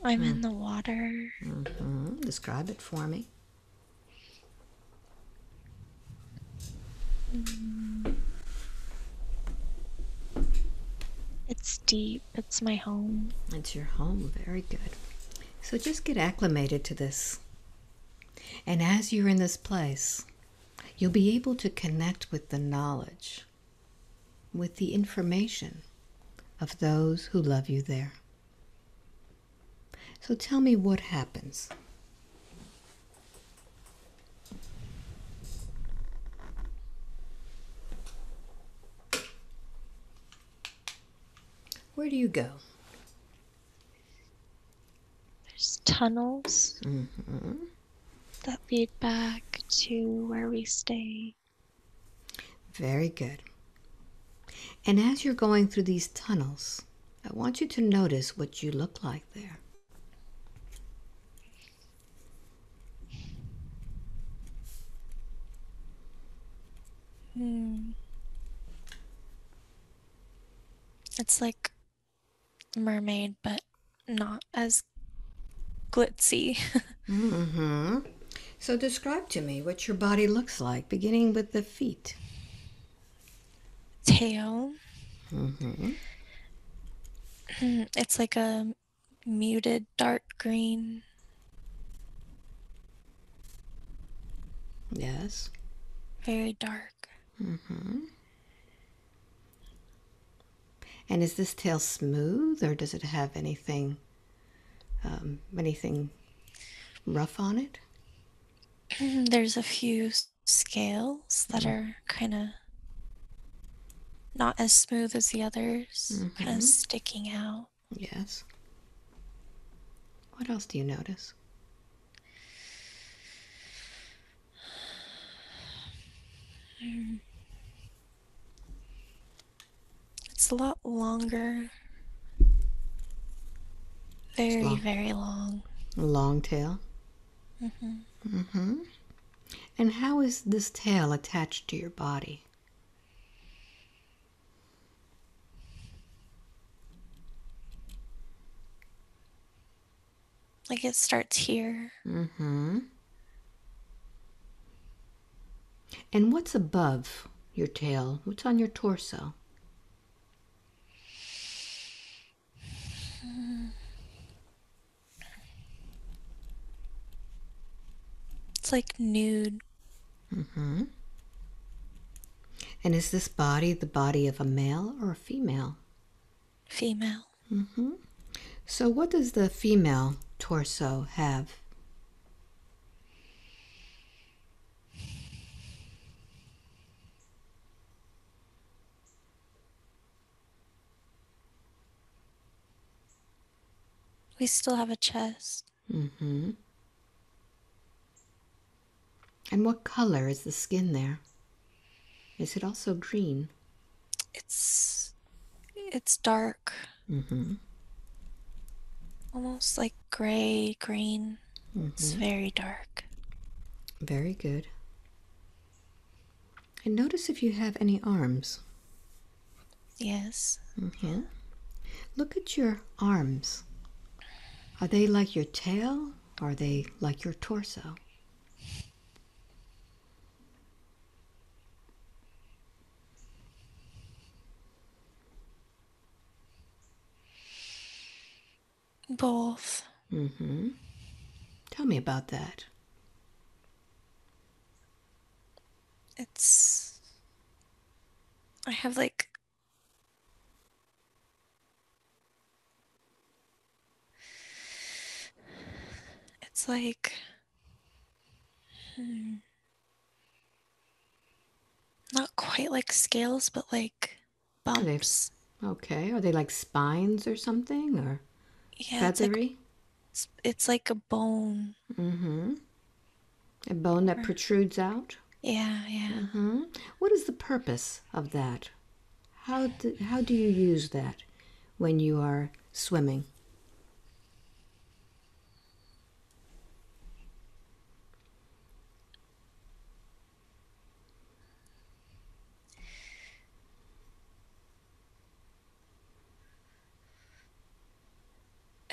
I'm in the water. Describe it for me. It's deep. It's my home. It's your home. Very good. So just get acclimated to this. And as you're in this place, you'll be able to connect with the knowledge, with the information of those who love you there. So tell me what happens. Where do you go? There's tunnels Mm-hmm. that lead back to where we stay. Very good. And as you're going through these tunnels, I want you to notice what you look like there. It's like mermaid, but not as glitzy. Mm-hmm. So describe to me what your body looks like, beginning with the feet. Tail. Mm-hmm. It's like a muted dark green. Yes. Very dark. Mm-hmm. And is this tail smooth, or does it have anything rough on it? There's a few scales that are kind of not as smooth as the others, kind of Mm-hmm. sticking out. Yes. What else do you notice? It's a lot longer. It's Very, long. very long. Long tail. Hmm. Mm-hmm. And how is this tail attached to your body? Like it starts here. Mm-hmm. And what's above your tail? What's on your torso? It's like nude. Mm-hmm. And is this body the body of a male or a female? Female. Mm-hmm. So what does the female torso have? We still have a chest. Mm-hmm. And what color is the skin there? Is it also green? It's it's dark. Mm-hmm. Almost like gray, green. It's Mm-hmm. very dark. Very good. And notice if you have any arms. Yes. Mm-hmm. Look at your arms. Are they like your tail, or are they like your torso? Both. Mm-hmm. Tell me about that. It's I have like it's like not quite like scales, but like Are they bumps. okay? Are they like spines or something, or Yeah, feathery? it's like a bone. Mm-hmm. A bone that Or, protrudes out? yeah, yeah. Mm-hmm. What is the purpose of that? How do you use that when you are swimming?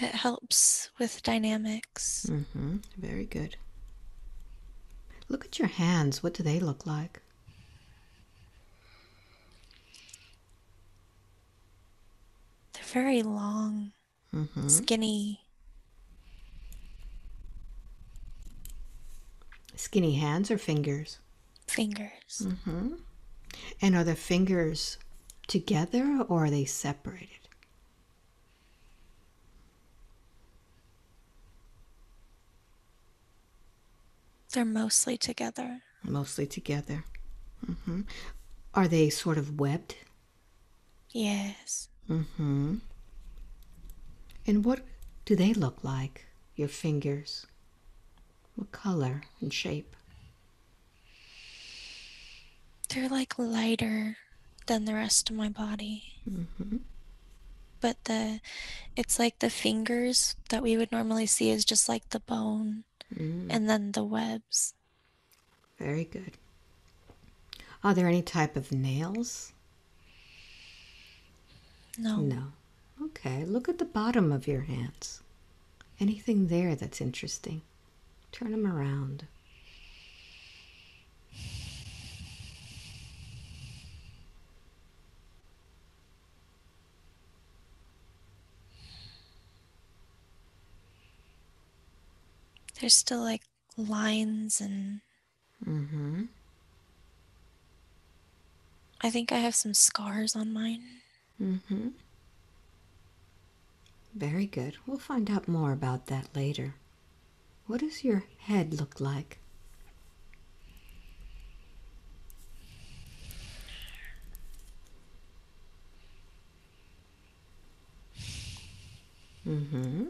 It helps with dynamics. Very good. Look at your hands. What do they look like? They're very long, Mm-hmm. skinny Skinny hands or fingers? fingers. Mm-hmm. And are the fingers together or are they separated? They're mostly together. Mostly together. Mm-hmm. Are they sort of webbed? Yes. Mm-hmm. And what do they look like, your fingers? What color and shape? They're like lighter than the rest of my body. Mm-hmm. But it's like the fingers that we would normally see is just like the bone Mm, and then the webs. very good. Are there any type of nails? No. No. Okay, look at the bottom of your hands. Anything there that's interesting? Turn them around. There's still like lines, and Mm-hmm. I think I have some scars on mine. Mm-hmm. Very good. We'll find out more about that later. What does your head look like? Mm-hmm.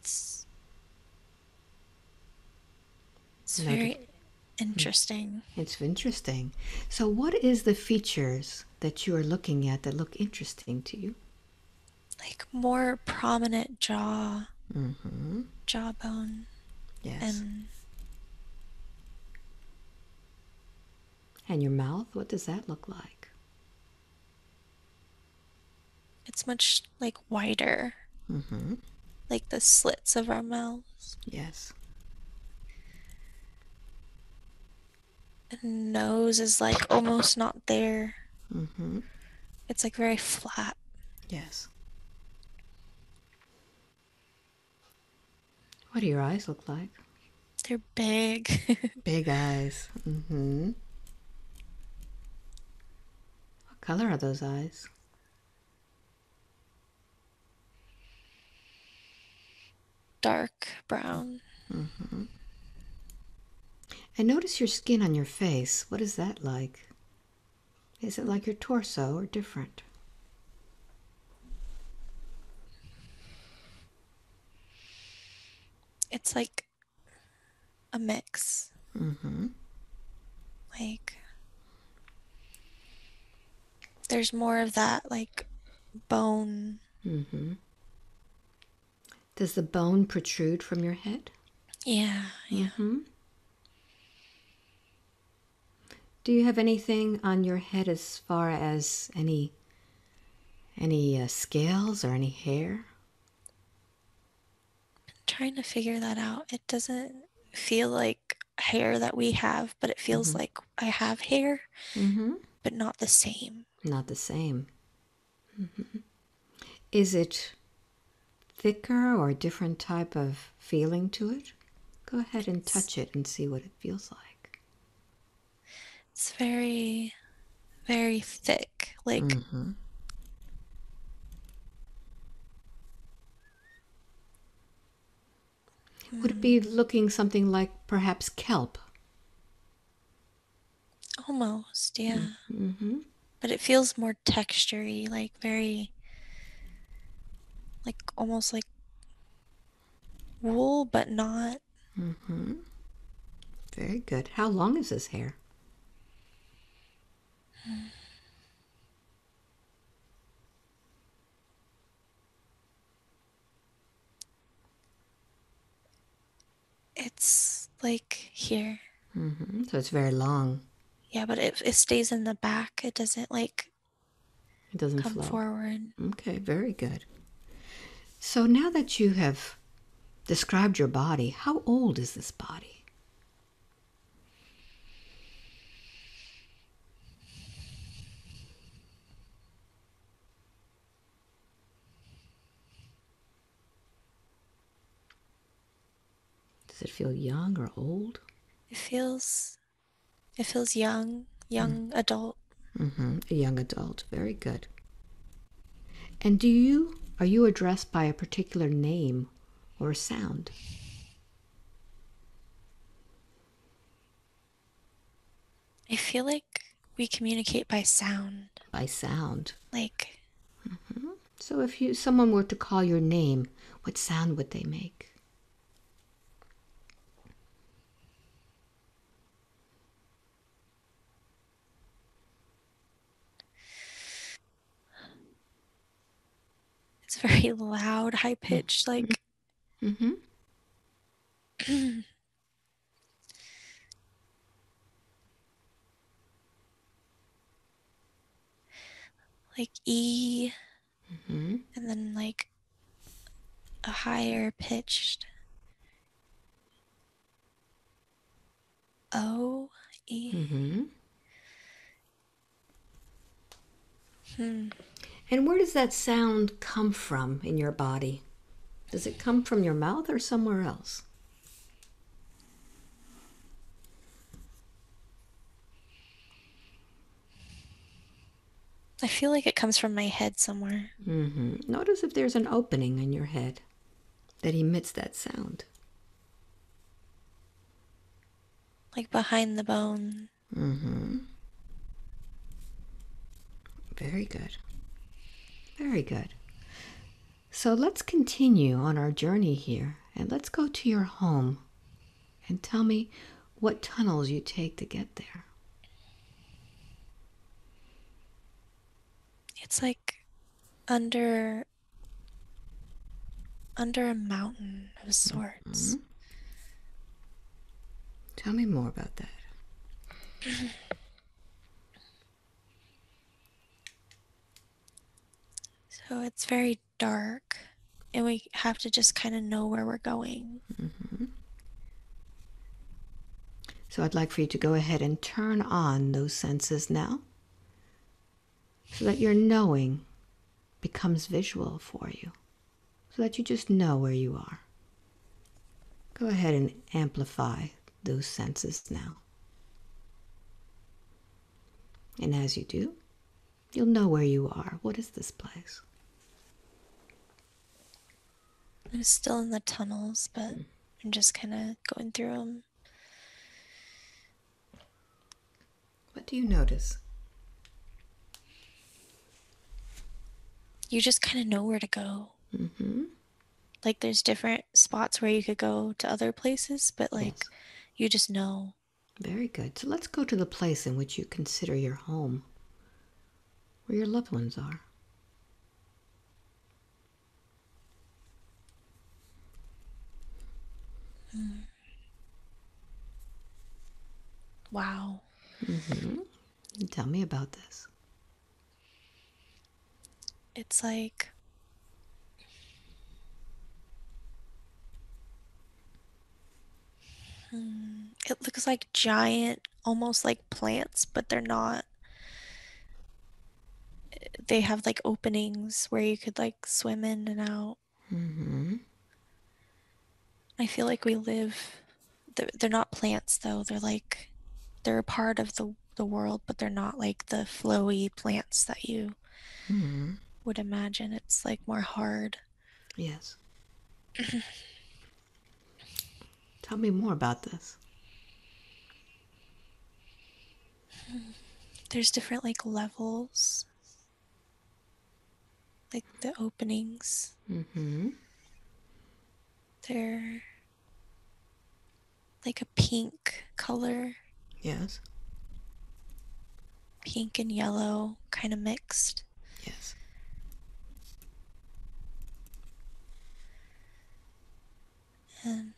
It's, it's Noted. very interesting. It's interesting. So what is the features that you are looking at that look interesting to you? Like more prominent Mm-hmm. jawbone, Yes. and And your mouth, what does that look like? it's much like wider, Mm-hmm. like the slits of our mouths. Yes. And nose is like almost not there. Mm-hmm. It's like very flat. Yes. What do your eyes look like? They're big. Big eyes. Mm-hmm. What color are those eyes? Dark brown. Mm-hmm. And notice your skin on your face. What is that like? Is it like your torso or different? It's like a mix. Mm-hmm. Like there's more of that like bone. Mm-hmm. Does the bone protrude from your head? Yeah, yeah. Mm-hmm. Do you have anything on your head as far as any scales or any hair? Trying to figure that out. It doesn't feel like hair that we have, but it feels Mm-hmm. like I have hair, Mm-hmm. but not the same. Not the same. Is it thicker or a different type of feeling to it? Go ahead and It's touch it and see what it feels like. it's very very thick. Like Mm-hmm. Would it be mm, looking something like perhaps kelp? almost, yeah. Mm-hmm. But it feels more textury, like very like almost like wool, but not. Mm-hmm. Very good. How long is this hair? It's like here. Mm-hmm. So it's very long. Yeah, but it stays in the back. It doesn't like It doesn't come flow. forward. Okay, very good. So now that you have described your body, how old is this body? Does it feel young or old? It feels it feels young, young adult. A young adult. Very good. And are you addressed by a particular name or a sound? I feel like we communicate by sound. By sound. Like So if someone were to call your name, what sound would they make? it's very loud, high pitched, Mm-hmm. like E, Mm-hmm. and then like a higher pitched O, E. Mm-hmm. Hmm. And where does that sound come from in your body? Does it come from your mouth or somewhere else? I feel like it comes from my head somewhere, Mm-hmm. Notice if there's an opening in your head that emits that sound. like behind the bone. Mm-hmm. Very good. Very good. So let's continue on our journey here and let's go to your home and tell me what tunnels you take to get there. It's like under under a mountain of Hmm. sorts. Tell me more about that. So it's very dark, and we have to just kind of know where we're going. So I'd like for you to go ahead and turn on those senses now so that your knowing becomes visual for you, so that you just know where you are. Go ahead and amplify those senses now. And as you do, you'll know where you are. What is this place? I'm still in the tunnels, but I'm just kind of going through them. What do you notice? You just kind of know where to go. Mm-hmm. Like there's different spots where you could go to other places, but like Yes. you just know. Very good. So let's go to the place in which you consider your home, where your loved ones are. Mm. Wow. Mm-hmm. Tell me about this. It's like it looks like giant, almost like plants, but they're not. They have like openings where you could like swim in and out. Mm-hmm. I feel like we live. They're not plants though. They're a part of the world, but they're not like the flowy plants that you Mm-hmm. would imagine. It's like more hard. Yes. Tell me more about this. There's different like levels, like the openings. Mm-hmm. They're like a pink color, Yes. pink and yellow kind of mixed. Yes. And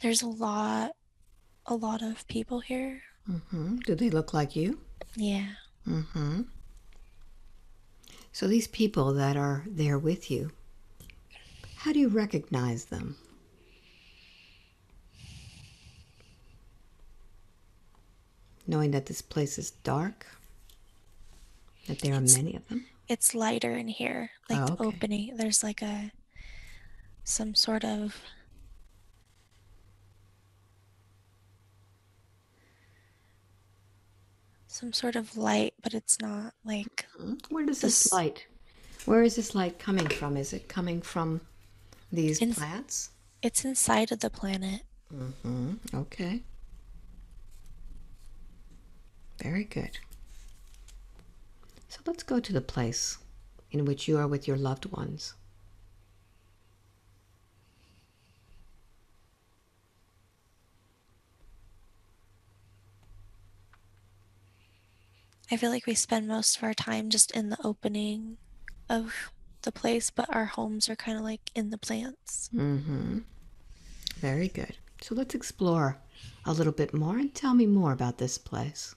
there's a lot of people here. Mm-hmm. Do they look like you? Yeah. Mm-hmm. So these people that are there with you, how do you recognize them? Knowing that this place is dark, that there are It's many of them? it's lighter in here. Like Oh, the okay. opening, there's like a some sort of light, but it's not like Where does this this light, where is this light coming from? Is it coming from these in, plants? it's inside of the planet. Mm-hmm. Okay. Very good. So let's go to the place in which you are with your loved ones. I feel like we spend most of our time just in the opening of the place, but our homes are kind of like in the plants. Mm-hmm. Very good. So let's explore a little bit more and tell me more about this place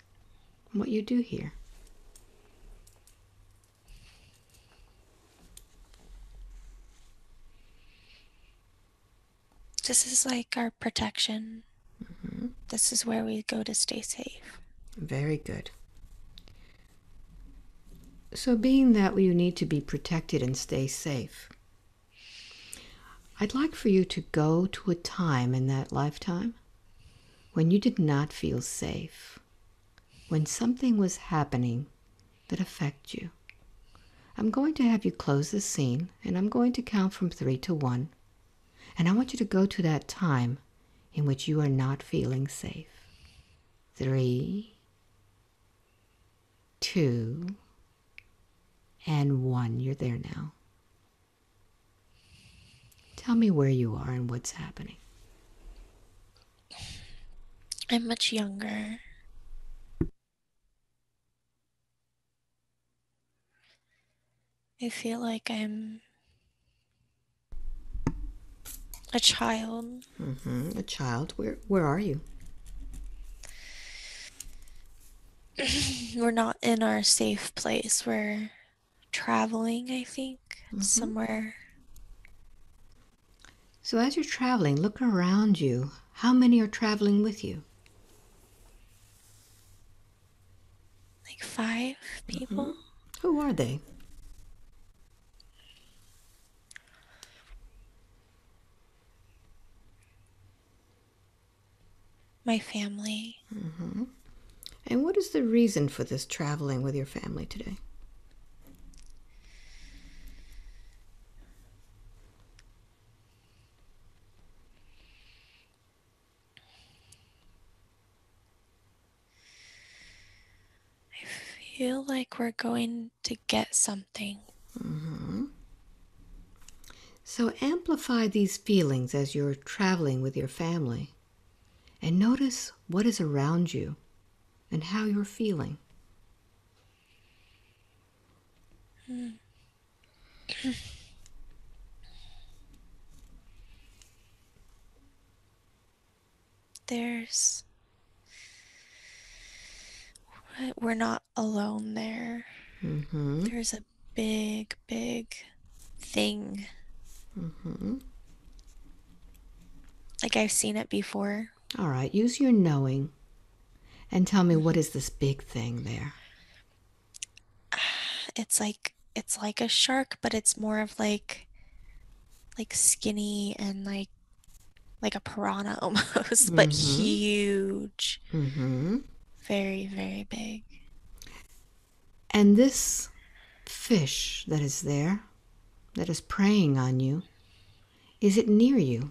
and what you do here. This is like our protection. Mm-hmm. This is where we go to stay safe. Very good. So, being that you need to be protected and stay safe, I'd like for you to go to a time in that lifetime when you did not feel safe, when something was happening that affected you. I'm going to have you close the scene and I'm going to count from 3 to 1. And I want you to go to that time in which you are not feeling safe. 3, 2, and 1. You're there now. Tell me where you are and what's happening. I'm much younger. I feel like I'm a child. A child. Where are you? We're not in our safe place. We're traveling, I think, hmm somewhere So as you're traveling, look around you. How many are traveling with you? like 5 people. Who are they? My family. And what is the reason for this traveling with your family today? I feel like we're going to get something. So amplify these feelings as you're traveling with your family and notice what is around you and how you're feeling. Hmm. There's. We're not alone there. Mm-hmm. There's a big, big thing. Mm-hmm. Like I've seen it before. All right, use your knowing and tell me what Mhm. is this big thing there? It's like a shark, but it's more of like skinny and like a piranha almost, but Mm-hmm. huge. Mm-hmm. Very, very big. And this fish that is there, that is preying on you, is it near you?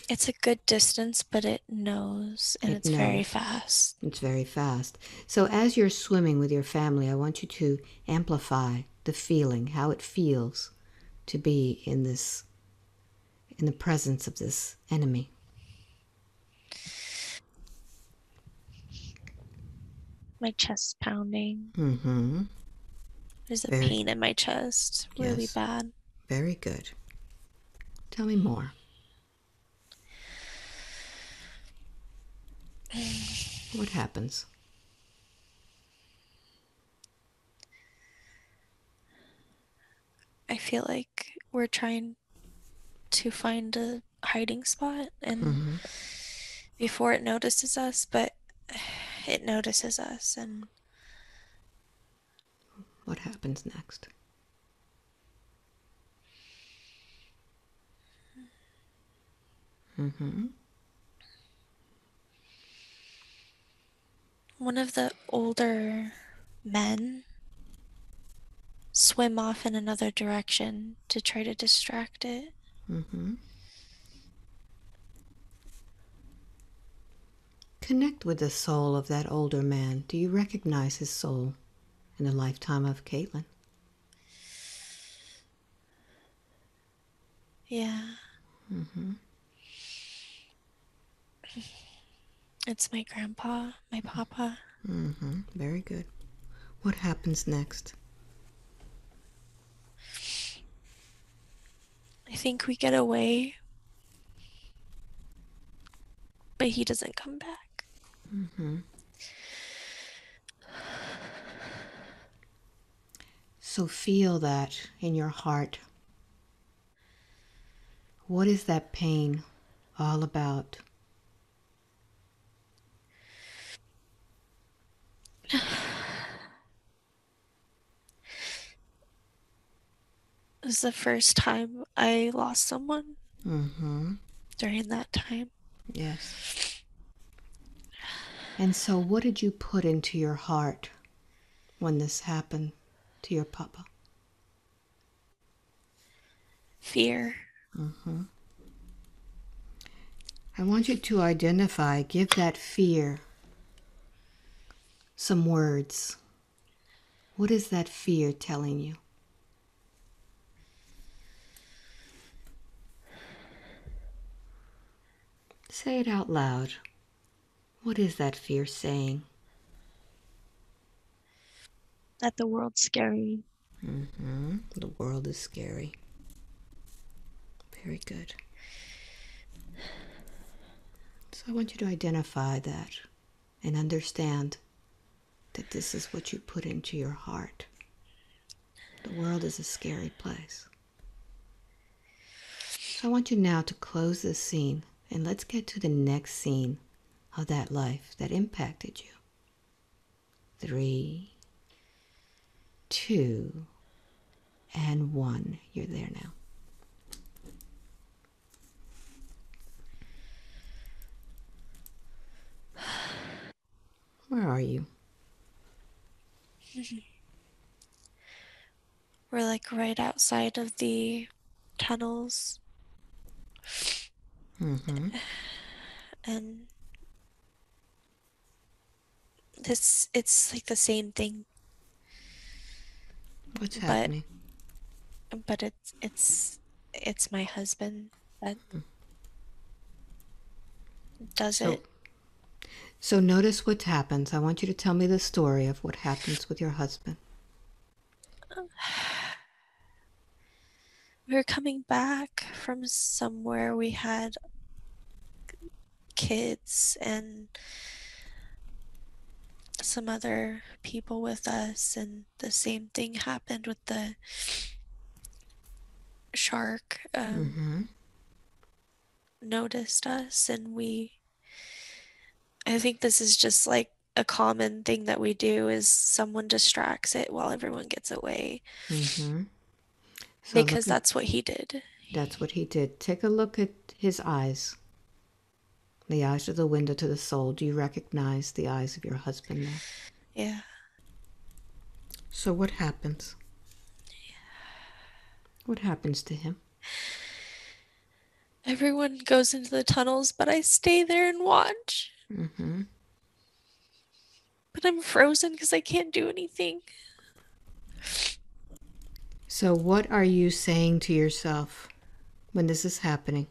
It's a good distance, but it knows and It it's very knows. fast. It's very fast. So as you're swimming with your family, I want you to amplify the feeling, how it feels to be in the presence of this enemy. My chest's pounding. Mm-hmm. There's a Very, pain in my chest, really yes, bad. very good. Tell me more. What happens? I feel like we're trying to find a hiding spot and Mm-hmm. before it notices us, but it notices us and What happens next? Mm-hmm. one of the older men swim off in another direction to try to distract it. Mm-hmm. Connect with the soul of that older man. Do you recognize his soul in the lifetime of Caitlin? Yeah, Mm-hmm. it's my grandpa, my papa. Mm-hmm. Very good. What happens next? I think we get away, but he doesn't come back. Mm-hmm. So feel that in your heart. What is that pain all about? It was the first time I lost someone Mm-hmm. during that time. Yes. And so what did you put into your heart when this happened to your papa? Fear. Mm-hmm. I want you to identify, give that fear some words. What is that fear telling you? Say it out loud. What is that fear saying? That the world's scary. Mm-hmm. The world is scary. Very good. So I want you to identify that and understand that this is what you put into your heart. The world is a scary place. So I want you now to close this scene and let's get to the next scene of that life that impacted you. 3, 2, and 1. You're there now. Where are you? We're like right outside of the tunnels, Mm-hmm. and it's like the same thing, What's but happening? it's my husband that does So it. so notice what happens. I want you to tell me the story of what happens with your husband. We were coming back from somewhere. We had kids and some other people with us, and the same thing happened with the shark. Mm-hmm. Noticed us, and I think this is just like a common thing that we do is someone distracts it while everyone gets away, Mm-hmm. So because look at that's what he did. that's what he did. Take a look at his eyes. The eyes are the window to the soul. Do you recognize the eyes of your husband there? Yeah. So what happens? What happens to him? Everyone goes into the tunnels, but I stay there and watch. Mm-hmm. But I'm frozen because I can't do anything. So what are you saying to yourself when this is happening?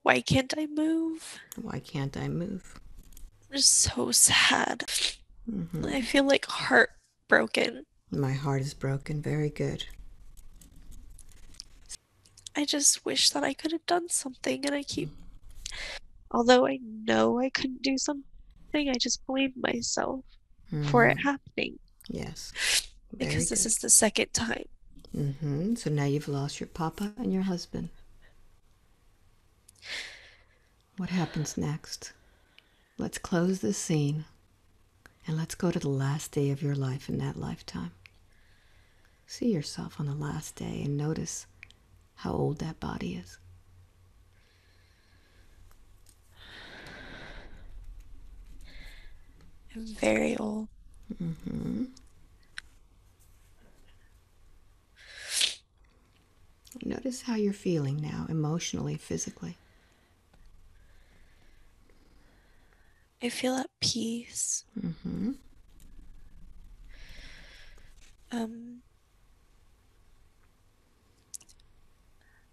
Why can't I move? Why can't I move? I'm just so sad. Mm-hmm. I feel like heartbroken. My heart is broken. Very good. I just wish that I could have done something, and although I know I couldn't do something, I just blame myself for it Mm-hmm. happening Yes. Very because this good. is the second time. Mm-hmm. So now you've lost your papa and your husband. What happens next? Let's close this scene and let's go to the last day of your life in that lifetime. See yourself on the last day and notice how old that body is. I'm very old. Mm-hmm. Notice how you're feeling now, emotionally, physically. I feel at peace. Mm-hmm. Um,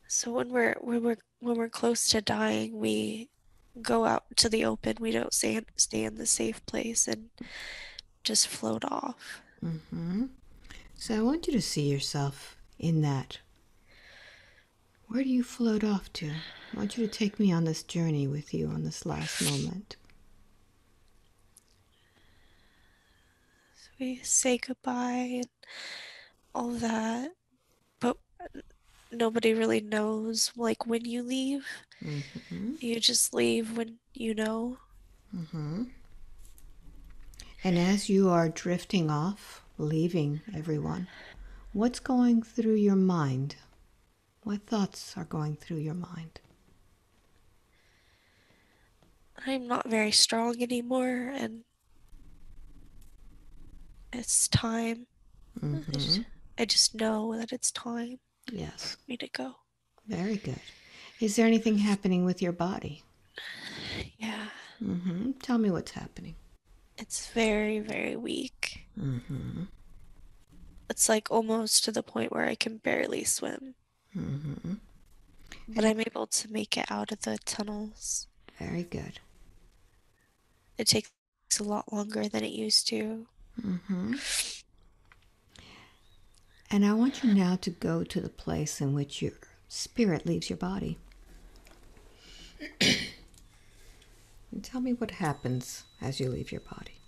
so when we're close to dying, we go out to the open. We don't stay in the safe place and just float off. Mm-hmm. So I want you to see yourself in that. Where do you float off to? I want you to take me on this journey with you on this last moment. So we say goodbye and all that, but nobody really knows like when you leave. Mm-hmm. You just leave when you know. Mm-hmm. And as you are drifting off, leaving everyone, what's going through your mind? What thoughts are going through your mind? I'm not very strong anymore, and it's time. I Mm-hmm. just, I just know that it's time Yes. for me to go. Very good. Is there anything happening with your body? Yeah, Mm-hmm. Tell me what's happening. it's very, very weak. Mm-hmm. It's like almost to the point where I can barely swim, Mm-hmm. but And I'm able to make it out of the tunnels. very good. It takes a lot longer than it used to. Mm-hmm. And I want you now to go to the place in which your spirit leaves your body. And tell me what happens as you leave your body.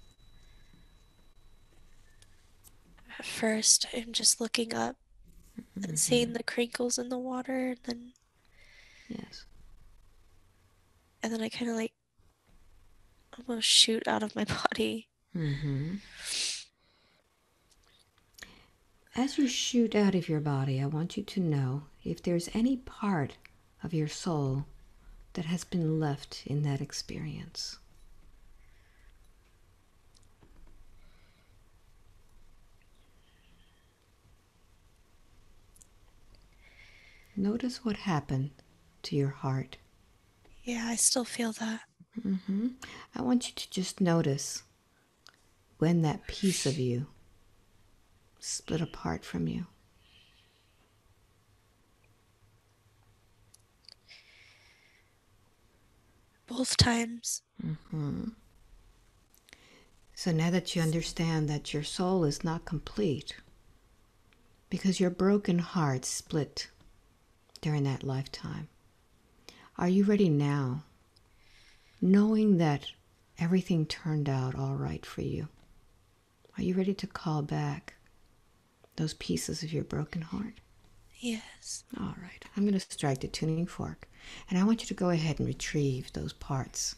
At first, I'm just looking up and Mm-hmm. seeing the crinkles in the water, Yes. and then I kind of like almost shoot out of my body. Mm-hmm. As you shoot out of your body, I want you to know if there's any part of your soul that has been left in that experience. Notice what happened to your heart. Yeah, I still feel that. Mm-hmm. I want you to just notice when that piece of you split apart from you. Both times. Mm-hmm. So now that you understand that your soul is not complete because your broken heart split during that lifetime, are you ready now, knowing that everything turned out all right for you? Are you ready to call back those pieces of your broken heart? Yes. All right, I'm going to strike the tuning fork, and I want you to go ahead and retrieve those parts.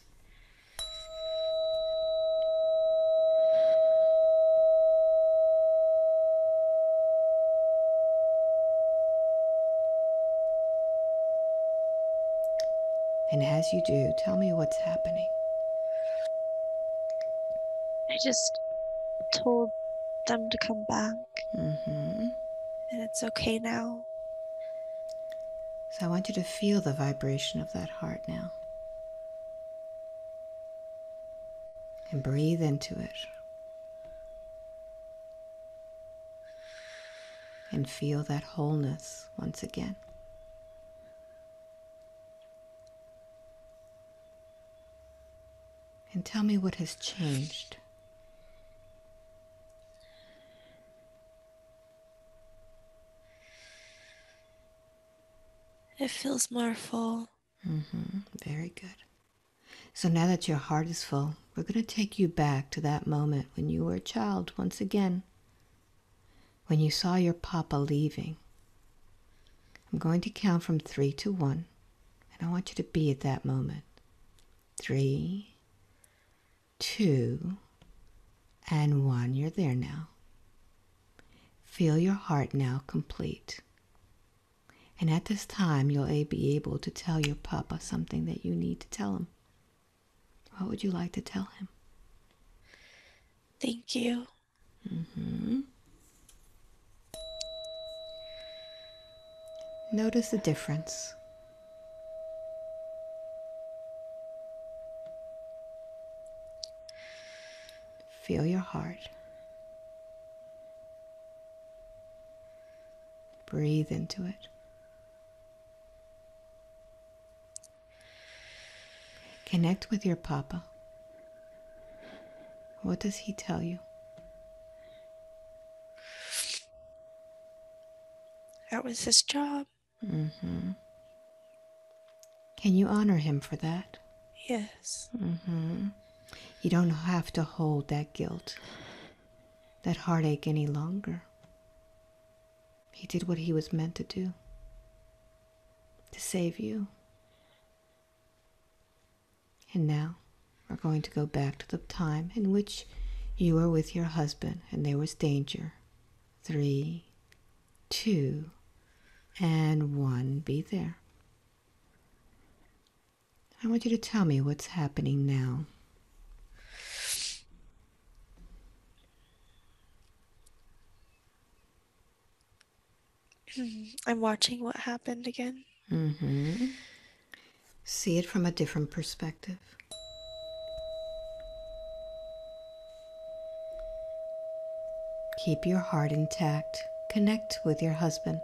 And as you do, tell me what's happening. I just told them to come back, Mm-hmm. and it's okay now. So I want you to feel the vibration of that heart now. And breathe into it. And feel that wholeness once again. And tell me what has changed. It feels more full. Very good. So now that your heart is full, we're going to take you back to that moment when you were a child once again, when you saw your papa leaving. I'm going to count from 3 to 1, and I want you to be at that moment. 3, 2, and 1. You're there now. Feel your heart now complete. And at this time, you'll be able to tell your papa something that you need to tell him. What would you like to tell him? Thank you. Notice the difference. Feel your heart. Breathe into it. Connect with your papa. What does he tell you? That was his job. Can you honor him for that? Yes. You don't have to hold that guilt, that heartache any longer. He did what he was meant to do, to save you. And now we're going to go back to the time in which you were with your husband and there was danger. 3, 2, and 1. Be there. I want you to tell me what's happening now. I'm watching what happened again. See it from a different perspective. Keep your heart intact. Connect with your husband.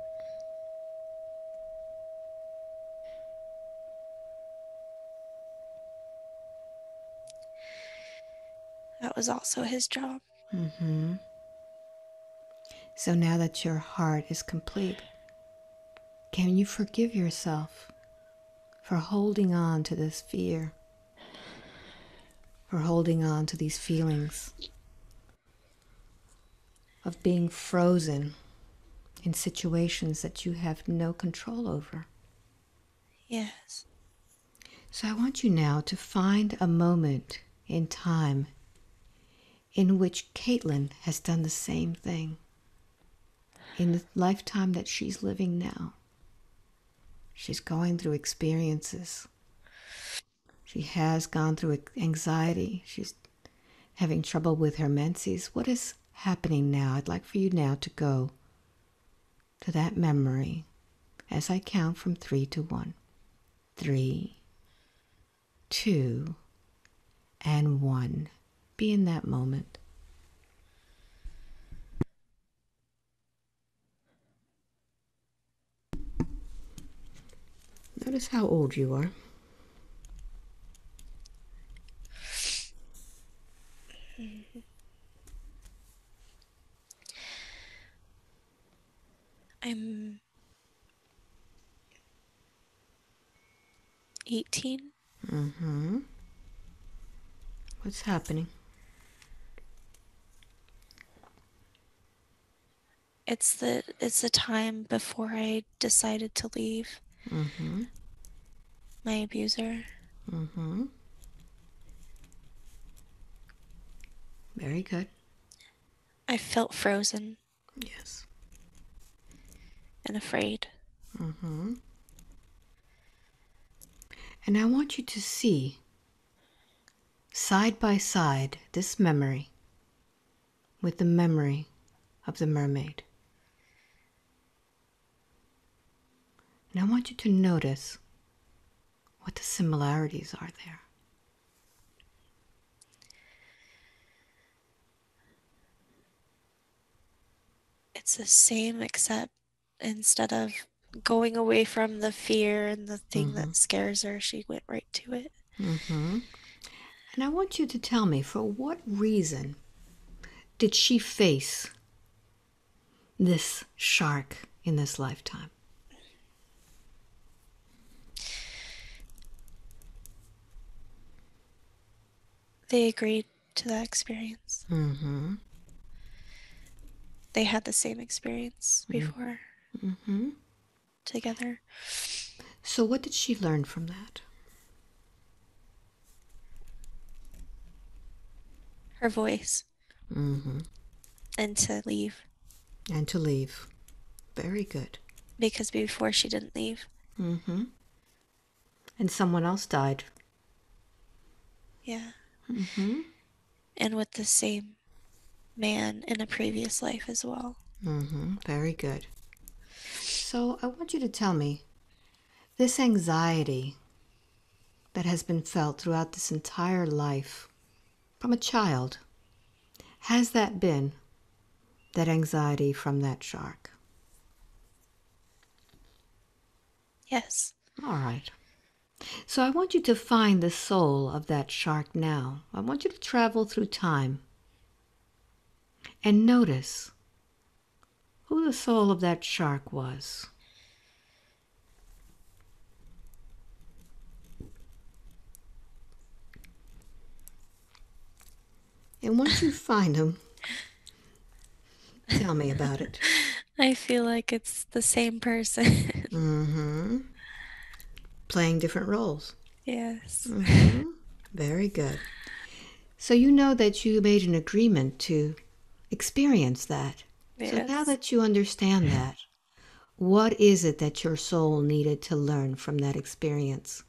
That was also his job. So now that your heart is complete, can you forgive yourself for holding on to this fear, for holding on to these feelings of being frozen in situations that you have no control over? Yes. So I want you now to find a moment in time in which Caitlin has done the same thing in the lifetime that she's living now. She's going through experiences. She has gone through anxiety. She's having trouble with her menses. What is happening now? I'd like for you now to go to that memory as I count from 3 to 1. 3, 2, and 1. Be in that moment. Notice how old you are. I'm 18. What's happening? It's the time before I decided to leave my abuser. Very good. I felt frozen Yes. and afraid. And I want you to see, side by side, this memory with the memory of the mermaid. And I want you to notice what the similarities are there. It's the same, except instead of going away from the fear and the thing that scares her, she went right to it. And I want you to tell me, for what reason did she face this shark in this lifetime? They agreed to that experience. Mm-hmm. They had the same experience before Mm-hmm. together. So what did she learn from that? Her voice, Mm-hmm. and to leave And to leave. Very good. because before she didn't leave. Mm-hmm. And someone else died. Yeah. Mm-hmm. And with the same man in a previous life as well. Mm-hmm. Very good. So I want you to tell me, this anxiety that has been felt throughout this entire life from a child, has that been that anxiety from that shark? Yes. All right. So I want you to find the soul of that shark now. I want you to travel through time and notice who the soul of that shark was. And once you find him, tell me about it. I feel like it's the same person. Mm-hmm. Playing different roles. Yes. Mm-hmm. Very good. So you know that you made an agreement to experience that. So now Yes. that you understand that, what is it that your soul needed to learn from that experience?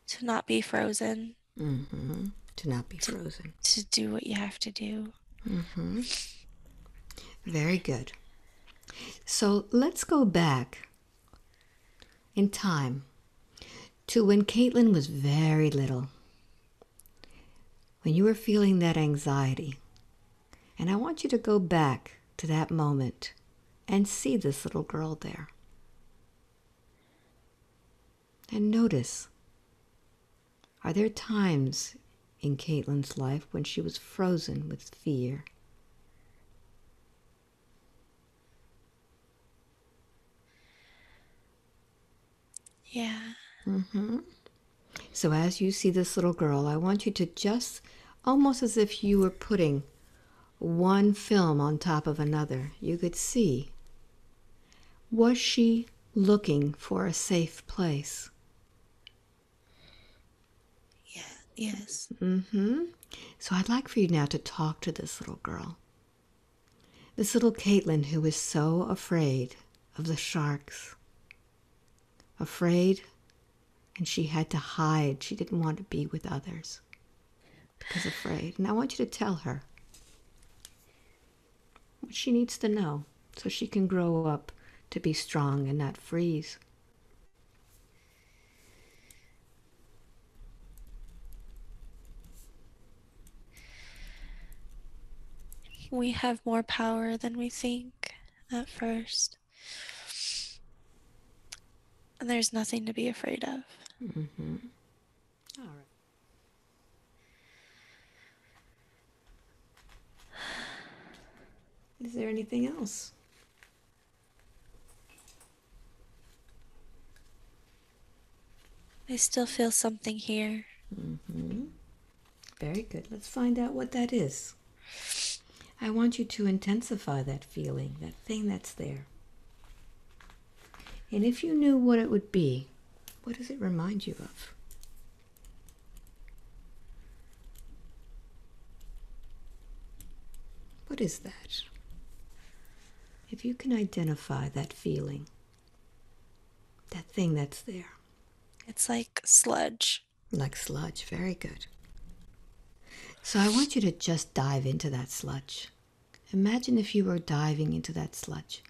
To not be frozen, Mm-hmm. To not be to frozen. to do what you have to do. Mm-hmm. Very good. So let's go back in time to when Caitlin was very little, when you were feeling that anxiety. And I want you to go back to that moment and see this little girl there. And notice, are there times in Caitlin's life when she was frozen with fear? Yeah. Mm-hmm. So as you see this little girl, I want you to just, almost as if you were putting one film on top of another, you could see, was she looking for a safe place? Yeah. Yes. Mm-hmm. So I'd like for you now to talk to this little girl. This little Caitlin who is so afraid of the sharks. Afraid, and she had to hide. She didn't want to be with others because afraid. And I want you to tell her what she needs to know so she can grow up to be strong and not freeze. We have more power than we think at first. And there's nothing to be afraid of. Mm-hmm. All right. Is there anything else? I still feel something here. Mm-hmm. Very good. Let's find out what that is. I want you to intensify that feeling, that thing that's there. And if you knew what it would be, what does it remind you of? What is that? If you can identify that feeling, that thing that's there. It's like sludge. Like sludge, very good. So I want you to just dive into that sludge. Imagine if you were diving into that sludge.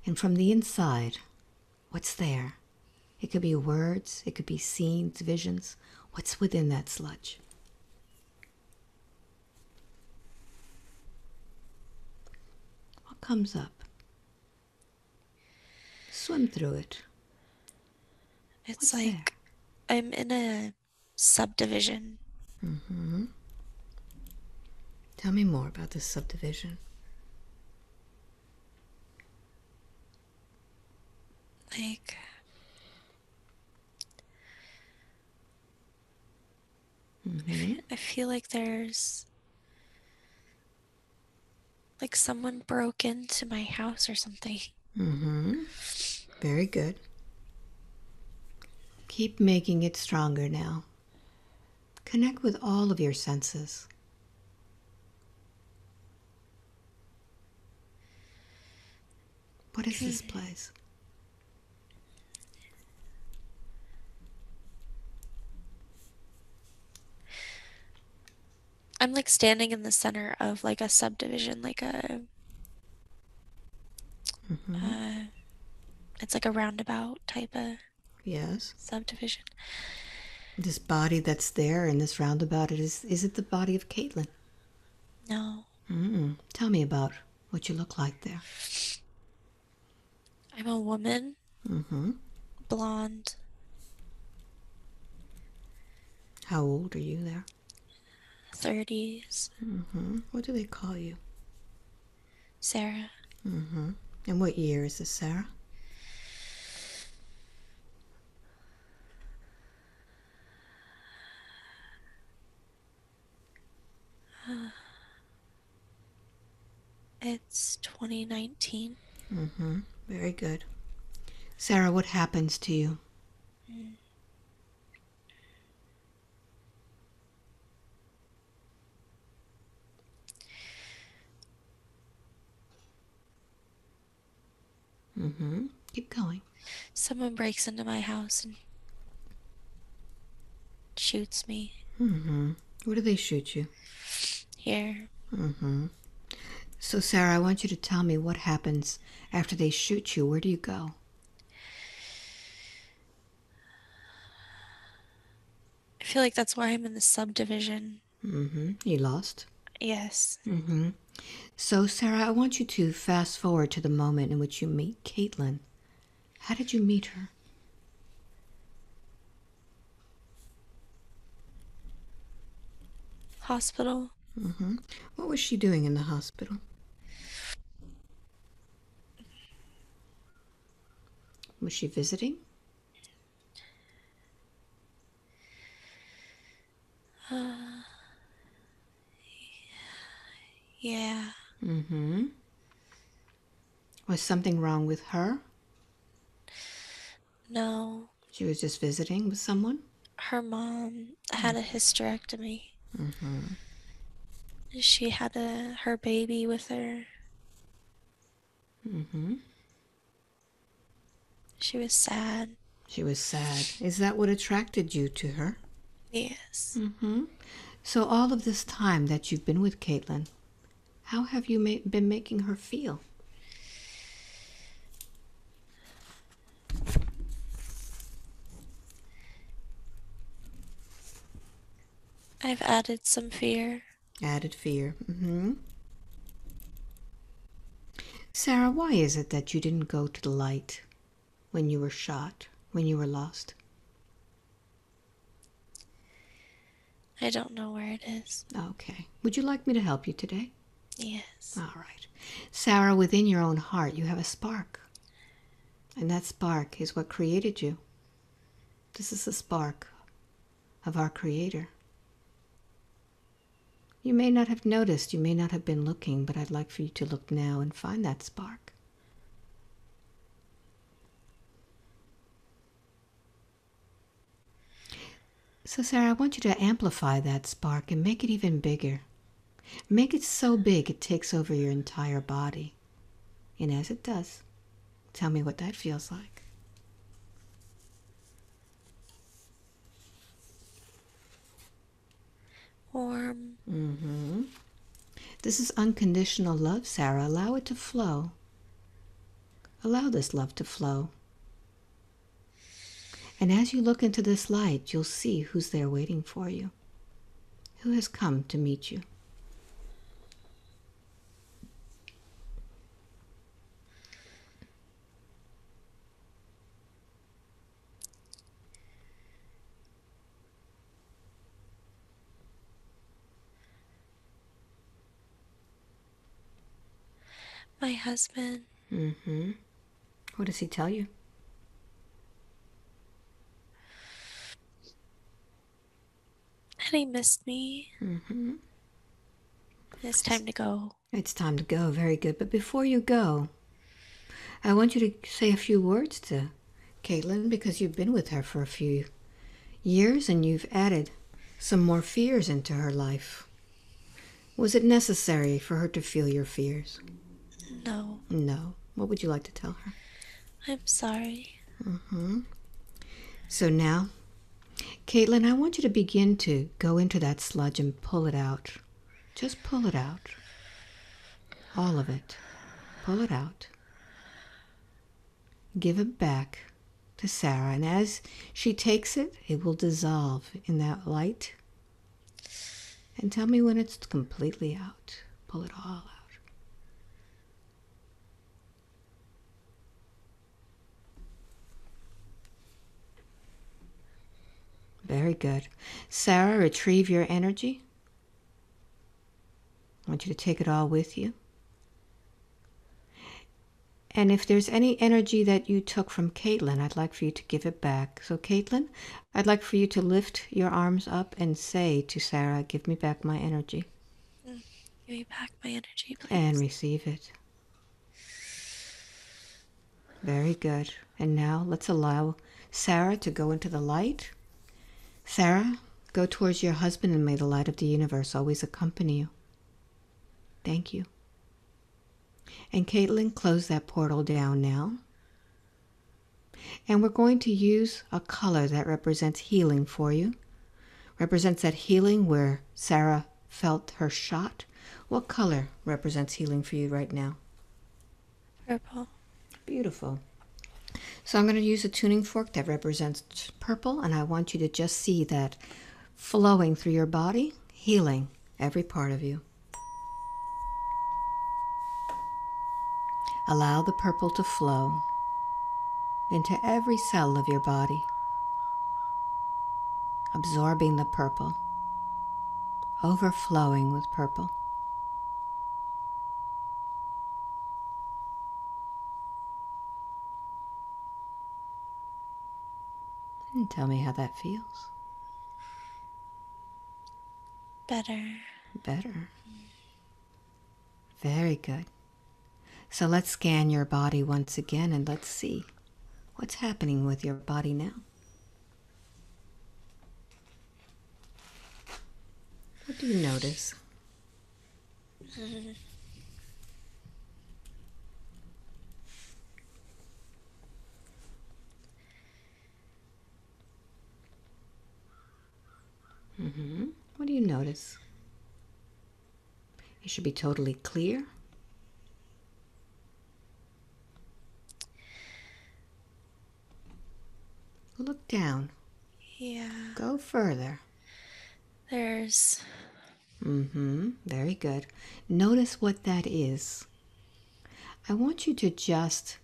And from the inside, what's there? It could be words, it could be scenes, visions. What's within that sludge? What comes up? Swim through it. It's What's there? like I'm in a subdivision. Mm-hmm. Tell me more about this subdivision. Like, Mm-hmm. I feel like there's like someone broke into my house or something. Mm-hmm. Very good. Keep making it stronger now. Connect with all of your senses. What is this place? I'm like standing in the center of like a subdivision, like Mm-hmm. uh it's like a roundabout type of Yes. subdivision. This body that's there in this roundabout, is it the body of Caitlin? No, Mm-mm. Tell me about what you look like there. I'm a woman, Mm-hmm. blonde, How old are you there? 30s, Mm-hmm. What do they call you? Sarah. Mm-hmm. And what year is this, Sarah? It's 2019. Mm-hmm. Very good. Sarah, what happens to you? Mm. Mm-hmm. Keep going. Someone breaks into my house and shoots me Mm-hmm. Where do they shoot you? here. Mm-hmm. So, Sarah, I want you to tell me what happens after they shoot you. Where do you go? I feel like that's why I'm in the subdivision. Mm-hmm. You lost? Yes. Mm-hmm. So, Sarah, I want you to fast forward to the moment in which you meet Caitlin. How did you meet her? Hospital. Mm-hmm. What was she doing in the hospital? Was she visiting? Uh, yeah. Mm-hmm. Was something wrong with her? No. She was just visiting with someone? Her mom had a hysterectomy. Mm-hmm. She had her baby with her. Mm-hmm. She was sad. She was sad. Is that what attracted you to her? Yes. Mm-hmm. So all of this time that you've been with Caitlin, how have you been making her feel? I've added some fear. Added fear. Mm-hmm. Sarah, why is it that you didn't go to the light when you were shot, when you were lost? I don't know where it is. Okay. Would you like me to help you today? Yes. All right. Sarah, within your own heart, you have a spark. And that spark is what created you. This is the spark of our Creator. You may not have noticed, you may not have been looking, but I'd like for you to look now and find that spark. So, Sarah, I want you to amplify that spark and make it even bigger. Make it so big it takes over your entire body. And as it does, tell me what that feels like. Warm. Mm-hmm. This is unconditional love, Sarah. Allow it to flow. Allow this love to flow. And as you look into this light, you'll see who's there waiting for you, who has come to meet you. My husband. Mm-hmm. What does he tell you? said he missed me. Mm-hmm. It's time to go. It's time to go. Very good. But before you go, I want you to say a few words to Caitlin, because you've been with her for a few years and you've added some more fears into her life. Was it necessary for her to feel your fears? No. No. What would you like to tell her? I'm sorry. Mm-hmm. So now, Caitlin, I want you to begin to go into that sludge and pull it out. Just pull it out. All of it. Pull it out. Give it back to Sarah, and as she takes it, it will dissolve in that light. And tell me when it's completely out. Pull it all out. Very good. Sarah, retrieve your energy. I want you to take it all with you. And if there's any energy that you took from Caitlin, I'd like for you to give it back. So Caitlin, I'd like for you to lift your arms up and say to Sarah, give me back my energy. Give me back my energy, And please. receive it. Very good. And now let's allow Sarah to go into the light. Sarah, go towards your husband, and may the light of the universe always accompany you. Thank you. And Caitlin, close that portal down now. And we're going to use a color that represents healing for you. Represents that healing where Sarah felt her shot. What color represents healing for you right now? Purple. Beautiful. So I'm going to use a tuning fork that represents purple, and I want you to just see that flowing through your body, healing every part of you. Allow the purple to flow into every cell of your body, absorbing the purple, overflowing with purple. And tell me how that feels. Better. Better. Very good. So let's scan your body once again and let's see what's happening with your body now. What do you notice? What do you notice? It should be totally clear. Look down. Yeah. Go further. There's Very good. Notice what that is. I want you to just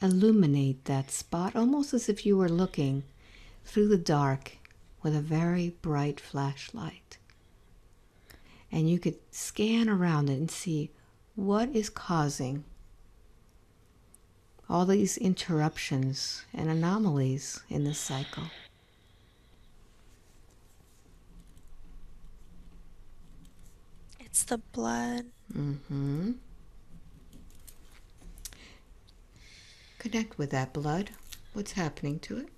illuminate that spot almost as if you were looking through the dark with a very bright flashlight. And you could scan around it and see what is causing all these interruptions and anomalies in this cycle. it's the blood. Connect with that blood. What's happening to it?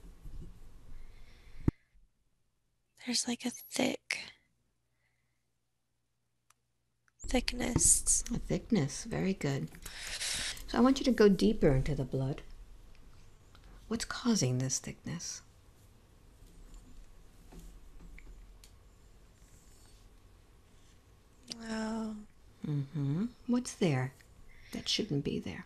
There's like a thickness. A thickness. Very good. So I want you to go deeper into the blood. What's causing this thickness? Oh, What's there that shouldn't be there?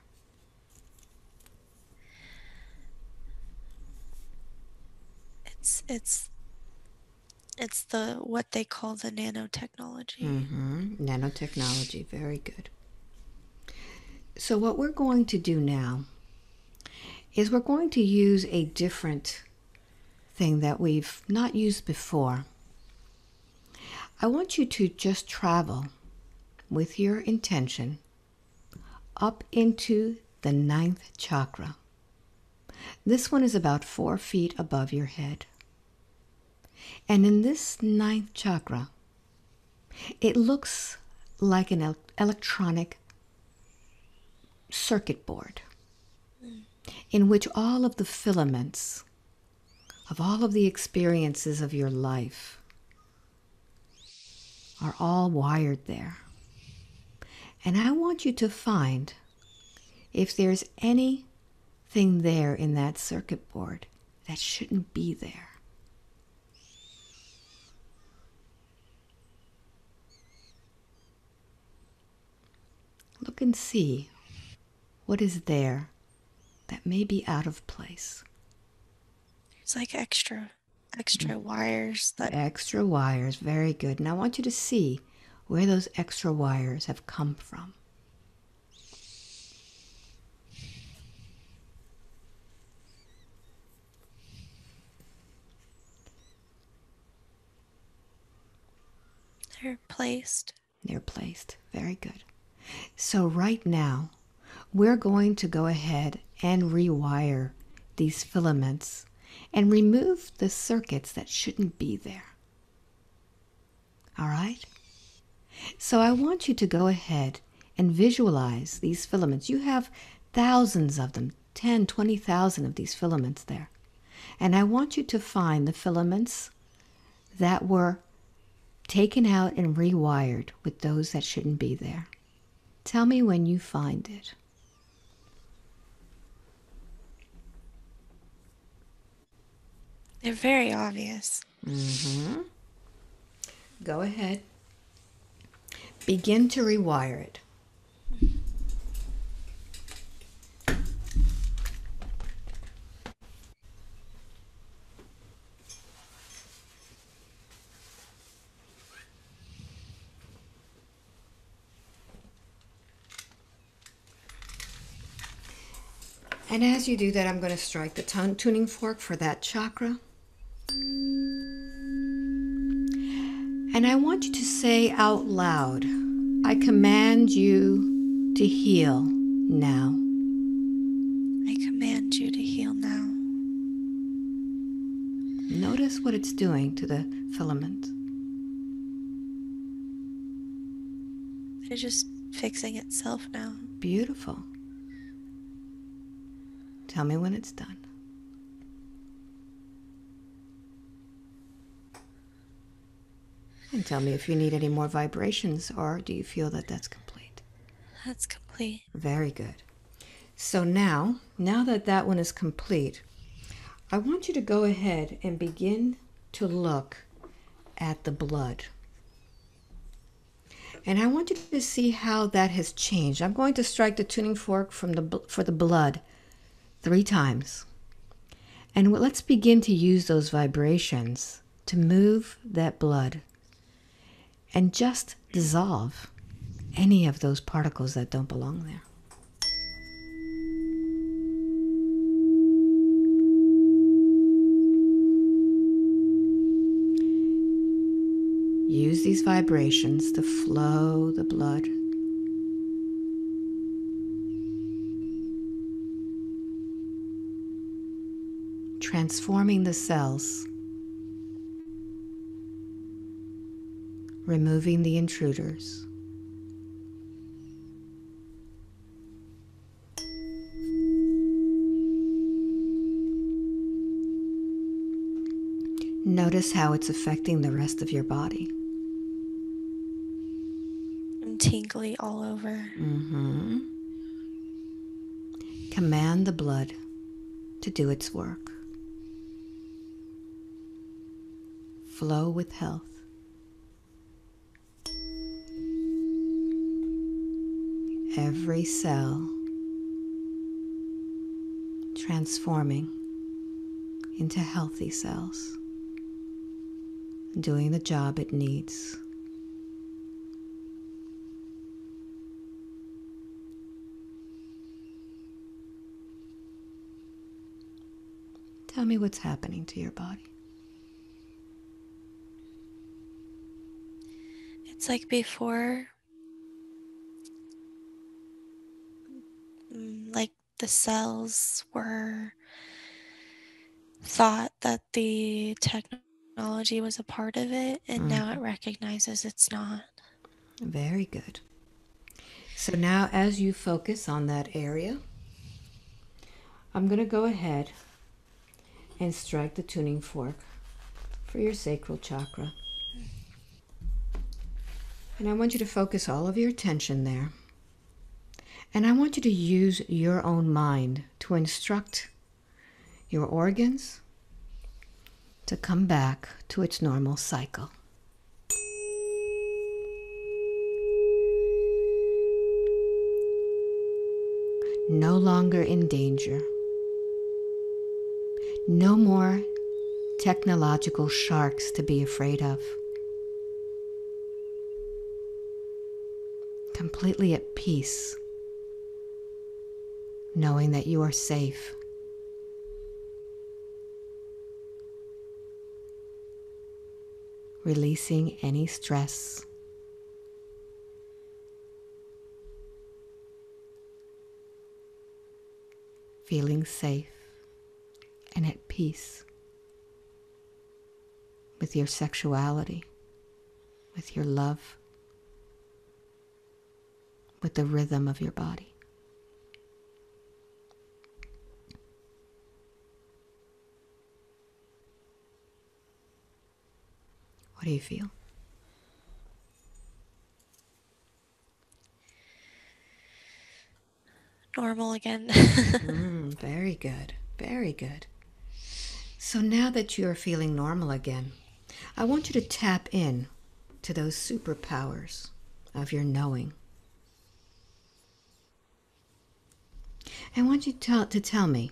it's the what they call the nanotechnology. Nanotechnology. Very good. So what we're going to do now is we're going to use a different thing that we've not used before. I want you to just travel with your intention up into the ninth chakra. This one is about 4 feet above your head. And in this ninth chakra, it looks like an electronic circuit board Mm. in which all of the filaments of all of the experiences of your life are all wired there. And I want you to find if there's anything there in that circuit board that shouldn't be there. Look and see what is there that may be out of place. It's like extra wires that Extra wires, very good. And I want you to see where those extra wires have come from. they're placed. They're placed. Very good. So right now, we're going to go ahead and rewire these filaments and remove the circuits that shouldn't be there. All right? So I want you to go ahead and visualize these filaments. You have thousands of them, 10, 20,000 of these filaments there. And I want you to find the filaments that were taken out and rewired with those that shouldn't be there. Tell me when you find it. They're very obvious. Mm-hmm. Go ahead. Begin to rewire it. And as you do that, I'm going to strike the tuning fork for that chakra. And I want you to say out loud, I command you to heal now. I command you to heal now. Notice what it's doing to the filament. It's just fixing itself now. Beautiful. Tell me when it's done. And tell me if you need any more vibrations, or do you feel that that's complete? That's complete. Very good. So now that that one is complete, I want you to go ahead and begin to look at the blood. And I want you to see how that has changed. I'm going to strike the tuning fork for the blood 3 times. And let's begin to use those vibrations to move that blood and just dissolve any of those particles that don't belong there. Use these vibrations to flow the blood. Transforming the cells, removing the intruders. Notice how it's affecting the rest of your body. I'm tingly all over. Mm-hmm. Command the blood to do its work. Flow with health. Every cell transforming into healthy cells, doing the job it needs. Tell me what's happening to your body. It's like before, like the cells were thought that the technology Technology was a part of it, and now Mm, it recognizes it's not. very good. So now, as you focus on that area, I'm going to go ahead and strike the tuning fork for your sacral chakra. And I want you to focus all of your attention there. And I want you to use your own mind to instruct your organs to come back to its normal cycle. No longer in danger. No more technological sharks to be afraid of. Completely at peace, knowing that you are safe. Releasing any stress. Feeling safe and at peace with your sexuality, with your love, with the rhythm of your body. What do you feel? Normal again. Very good. Very good. So now that you are feeling normal again, I want you to tap in to those superpowers of your knowing. I want you to tell me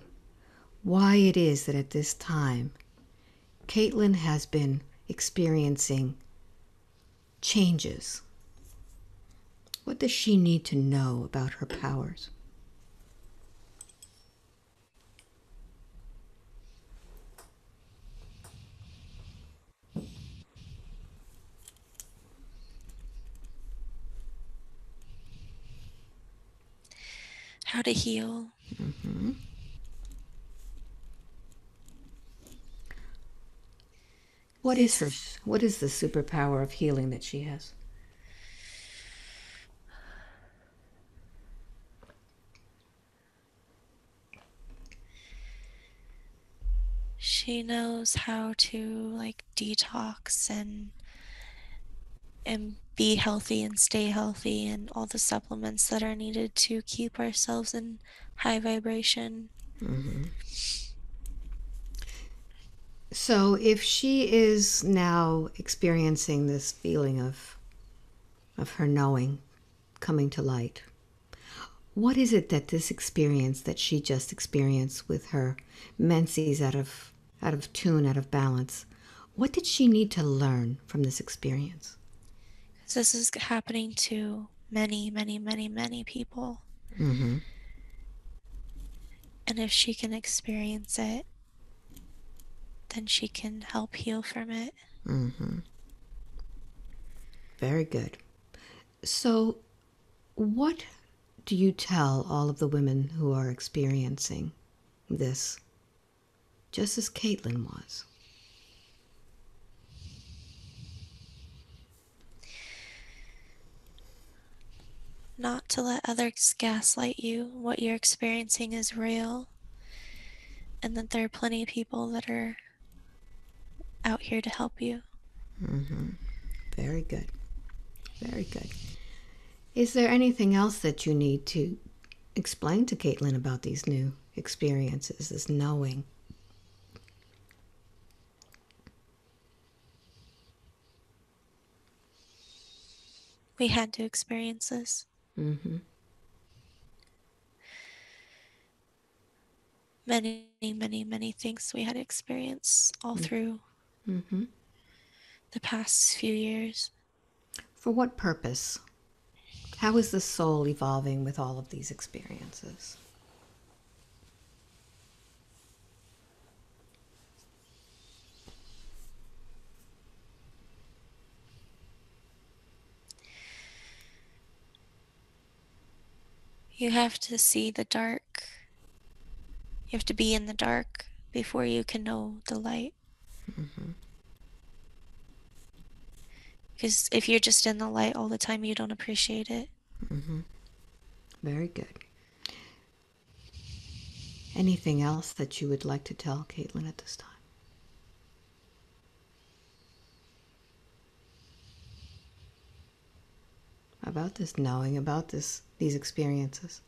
why it is that at this time Caitlin has been experiencing changes. What does she need to know about her powers? How to heal. Mm-hmm. What is This her? What is the superpower of healing that she has? she knows how to like detox and be healthy and stay healthy and all the supplements that are needed to keep ourselves in high vibration. Mm-hmm. So, if she is now experiencing this feeling of her knowing coming to light, what is it that this experience that she just experienced with her menses out of tune, out of balance, what did she need to learn from this experience? Because this is happening to many, many, many, many people. Mm-hmm. And if she can experience it, then she can help heal from it. Mm-hmm. Very good. So, what do you tell all of the women who are experiencing this, just as Caitlin was? Not to let others gaslight you. What you're experiencing is real, and that there are plenty of people that are out here to help you. Mm-hmm. Very good. Very good. Is there anything else that you need to explain to Caitlin about these new experiences, this knowing? We had to experience this. Mm-hmm. Many, many, many things we had to experience all through Mm-hmm. the past few years. For what purpose? How is the soul evolving with all of these experiences? You have to see the dark. You have to be in the dark before you can know the light. Mm-hmm. Because if you're just in the light all the time, you don't appreciate it. Hmm. Very good. Anything else that you would like to tell Caitlin at this time? About this knowing, about these experiences?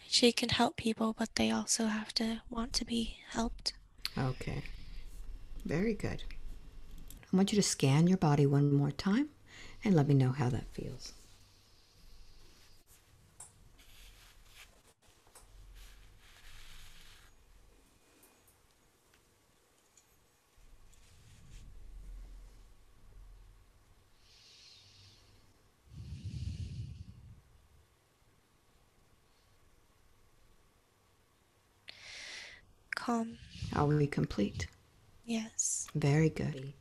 She can help people, but they also have to want to be helped. Okay. Very good. I want you to scan your body one more time and let me know how that feels. Calm. Are we complete? Yes. Very good.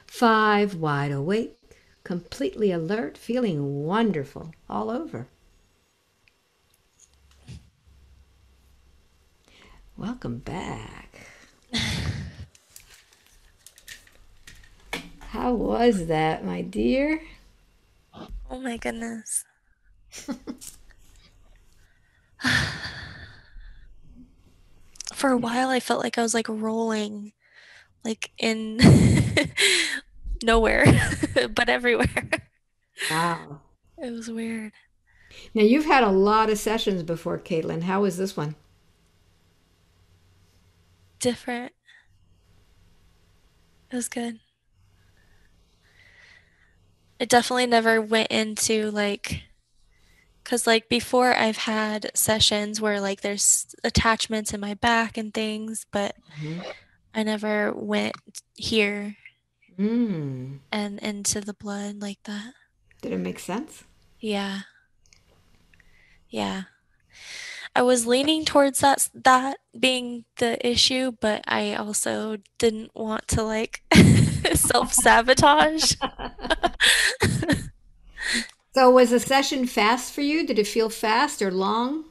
5, wide awake, completely alert, feeling wonderful all over. Welcome back. How was that, my dear? Oh my goodness. For a while, I felt like I was like rolling, like in nowhere, but everywhere. Wow. It was weird. Now, you've had a lot of sessions before, Caitlin. How was this one? Different. It was good. It definitely never went into like, because like before I've had sessions where like there's attachments in my back and things, but Mhm. I never went here Mm. and into the blood like that. Did it make sense? Yeah. Yeah. I was leaning towards that being the issue, but I also didn't want to like self-sabotage. So, was the session fast for you? Did it feel fast or long?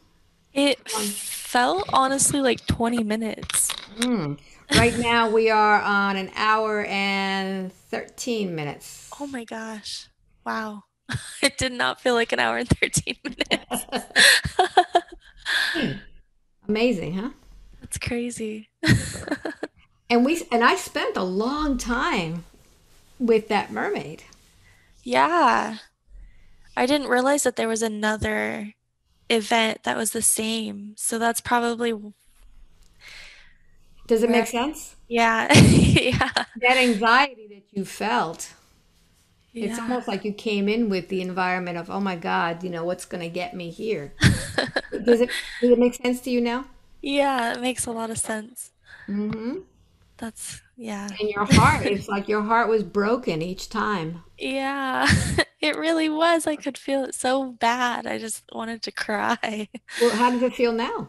It Long. felt honestly like 20 minutes. Mm. Right now, we are on an hour and 13 minutes. Oh my gosh. Wow. It did not feel like an hour and 13 minutes. Amazing, huh? That's crazy. And I spent a long time with that mermaid. Yeah. I didn't realize that there was another event that was the same. So that's probably Does it where, make sense? yeah. Yeah. That anxiety that you felt, it's Yeah. almost like you came in with the environment of, oh my God, what's going to get me here? Does it make sense to you now? Yeah, it makes a lot of sense. Mm-hmm. That's, yeah. And your heart, it's like your heart was broken each time. Yeah, it really was. I could feel it so bad. I just wanted to cry. Well, how does it feel now?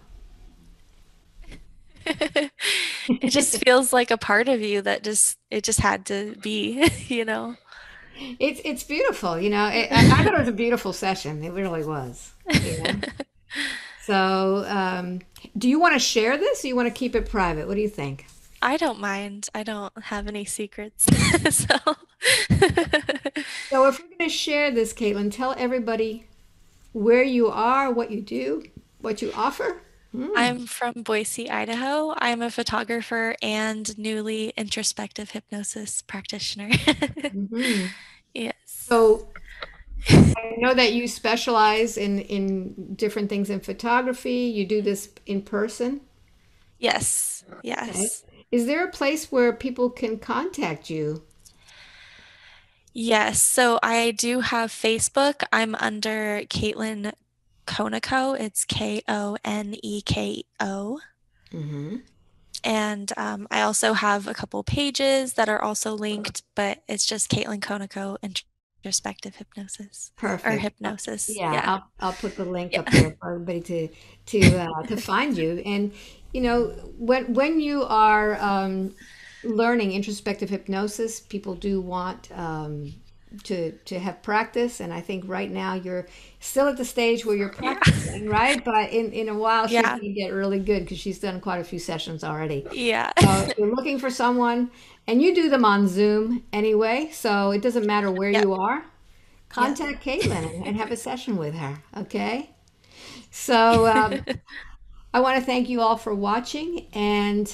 It just feels like a part of you that it just had to be, you know? It's beautiful, I thought it was a beautiful session. It really was, you know. So, do you want to share this or you want to keep it private? What do you think? I don't mind. I don't have any secrets. So So, if we're going to share this, Caitlin, tell everybody where you are, what you do, what you offer. Mm. I'm from Boise, Idaho. I'm a photographer and newly introspective hypnosis practitioner. Hmm. Yes. So, I know that you specialize in different things in photography. You do this in person. Yes. Okay. Yes. Is there a place where people can contact you? Yes. So I do have Facebook. I'm under Caitlin Koneko. It's Koneko. Hmm. And I also have a couple pages that are also linked, but it's just Caitlin Koneko Introspective Hypnosis or Perfect. Hypnosis. Yeah, Yeah. I'll put the link Yeah. up there for everybody to find you. And when you are learning introspective hypnosis, people do want to have practice. And I think right now you're still at the stage where you're Yeah. practicing, right? But in a while she's Yeah. going to get really good because she's done quite a few sessions already. Yeah. So if you're looking for someone, and you do them on Zoom anyway, so it doesn't matter where Yep. you are. Yep. Contact Caitlin and have a session with her. Okay. So I want to thank you all for watching. And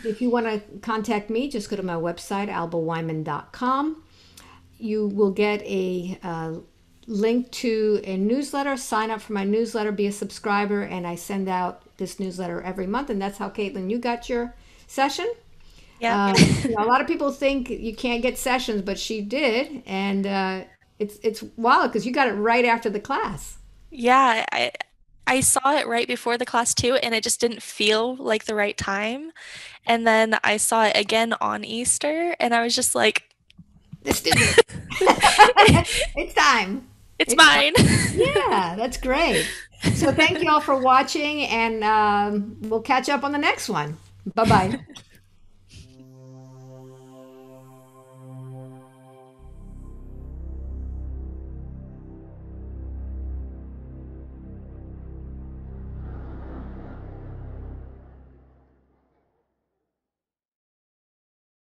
if you want to contact me, just go to my website, albaweinman.com. You will get a link to a newsletter. Sign up for my newsletter, be a subscriber, and I send out this newsletter every month. And that's how, Caitlin, you got your session. Yep. A lot of people think you can't get sessions, but she did. And it's wild because you got it right after the class. Yeah, I saw it right before the class too, and it just didn't feel like the right time. And then I saw it again on Easter, and I was just like, Let's do this. It's time. it's It's time. mine. Yeah, that's great. So thank you all for watching, and we'll catch up on the next one. Bye bye.